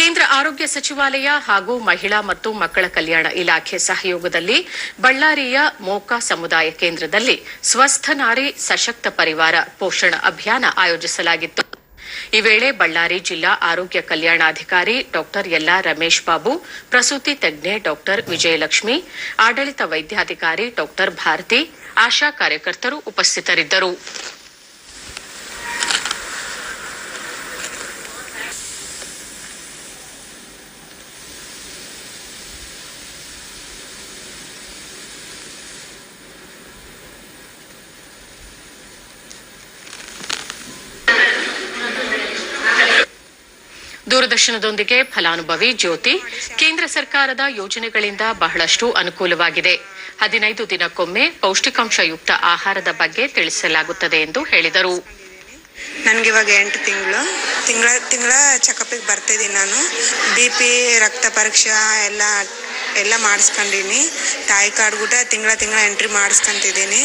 ಕೇಂದ್ರ ಆರೋಗ್ಯ ಸಚಿವಾಲಯ ಹಾಗೂ ಮಹಿಳಾ ಮತ್ತು ಮಕ್ಕಳ ಕಲ್ಯಾಣ ಇಲಾಖೆ ಸಹಯೋಗದಲ್ಲಿ ಬಳ್ಳಾರಿಯ ಮೋಕಾ ಸಮುದಾಯ ಕೇಂದ್ರದಲ್ಲಿ ಸ್ವಸ್ಥ ನಾರಿ ಸಶಕ್ತ ಪರಿವಾರ ಪೋಷಣ ಅಭಿಯಾನ ಆಯೋಜಿಸಲಾಗಿತ್ತು. ಈ ವೇಳೆ ಬಳ್ಳಾರಿ ಜಿಲ್ಲಾ ಆರೋಗ್ಯ ಕಲ್ಯಾಣಾಧಿಕಾರಿ ಡಾ ಯಲ್ಲಾ ರಮೇಶ್ ಬಾಬು, ಪ್ರಸೂತಿ ತಜ್ಞೆ ಡಾ ವಿಜಯಲಕ್ಷ್ಮಿ, ಆಡಳಿತ ವೈದ್ಯಾಧಿಕಾರಿ ಡಾ ಭಾರತಿ, ಆಶಾ ಕಾರ್ಯಕರ್ತರು ಉಪಸ್ಥಿತರಿದ್ದರು. ದೂರದರ್ಶನದೊಂದಿಗೆ ಫಲಾನುಭವಿ ಜ್ಯೋತಿ, ಕೇಂದ್ರ ಸರ್ಕಾರದ ಯೋಜನೆಗಳಿಂದ ಬಹಳಷ್ಟು ಅನುಕೂಲವಾಗಿದೆ. 15 ದಿನಕ್ಕೊಮ್ಮೆ ಪೌಷ್ಟಿಕಾಂಶಯುಕ್ತ ಆಹಾರದ ಬಗ್ಗೆ ತಿಳಿಸಲಾಗುತ್ತದೆ ಎಂದು ಹೇಳಿದರು. ನನಗೆ ಇವಾಗ 8 ತಿಂಗಳ ಚೆಕಪ್ಗೆ ಬರ್ತಿದ್ದೀನಿ. ನಾನು BP, ರಕ್ತ ಪರೀಕ್ಷೆ ಎಲ್ಲ ಮಾಡಿಸ್ಕೊಂಡಿನಿ. ತಾಯಿ ಕಾರ್ಡ್ ಕೂಡ ತಿಂಗಳ ಎಂಟ್ರಿ ಮಾಡಿಸ್ಕೊಂತಿದ್ದೀನಿ.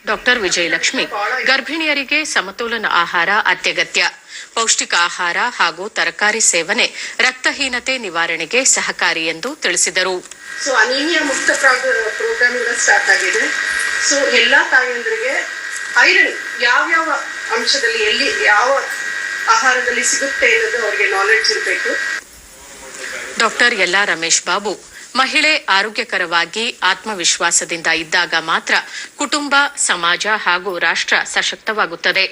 ಡಾ ವಿಜಯಲಕ್ಷ್ಮಿ, ಗರ್ಭಿಣಿಯರಿಗೆ ಸಮತೋಲನ ಆಹಾರ ಅತ್ಯಗತ್ಯ. ಪೌಷ್ಟಿಕ ಆಹಾರ ಹಾಗೂ ತರಕಾರಿ ಸೇವನೆ ರಕ್ತಹೀನತೆ ನಿವಾರಣೆಗೆ ಸಹಕಾರಿ ಎಂದು ತಿಳಿಸಿದರು. ಅನೀಮಿಯಾ ಮುಕ್ತ ಪ್ರೋಗ್ರಾಮ್ ಸ್ಟಾರ್ಟ್ ಆಗಿದೆ. ಎಲ್ಲಾ ತಾಯಂದ್ರಿಗೆ ಐರನ್ ಯಾವ ಅಂಶದಲ್ಲಿ ಎಲ್ಲಿ ಯಾವ ಆಹಾರದಲ್ಲಿ ಸಿಗುತ್ತೆ ಅನ್ನೋದು ಅವರಿಗೆ ನಾಲೆಡ್ಜ್ ಇರಬೇಕು. ಡಾ ಯಲ್ಲಾ ರಮೇಶ್ ಬಾಬು, ಮಹಿಳೆ ಆರೋಗ್ಯಕರವಾಗಿ ಆತ್ಮವಿಶ್ವಾಸದಿಂದ ಇದ್ದಾಗ ಮಾತ್ರ ಕುಟುಂಬ, ಸಮಾಜ ಹಾಗೂ ರಾಷ್ಟ್ರ ಸಶಕ್ತವಾಗುತ್ತದೆ.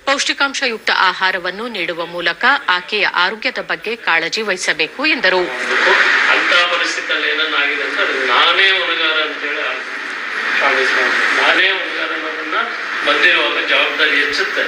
ಪೌಷ್ಟಿಕಾಂಶಯುಕ್ತ ಆಹಾರವನ್ನು ನೀಡುವ ಮೂಲಕ ಆಕೆಯ ಆರೋಗ್ಯದ ಬಗ್ಗೆ ಕಾಳಜಿ ವಹಿಸಬೇಕು ಎಂದರು. ಅಂತ ಪರಿಸ್ಥಿತಿಯಲ್ಲಿ ಏನಾಗಿದೆ ಅಂತ ನಾನೇ ಹೊಣೆಗಾರ ಅಂತೇಳಿ ನಾನೇ ಹೊಣೆಗಾರ ಅನ್ನೋದನ್ನ ಬಂದಿರುವಾಗ ಜವಾಬ್ದಾರಿ ಹೆಚ್ಚುತ್ತೆ.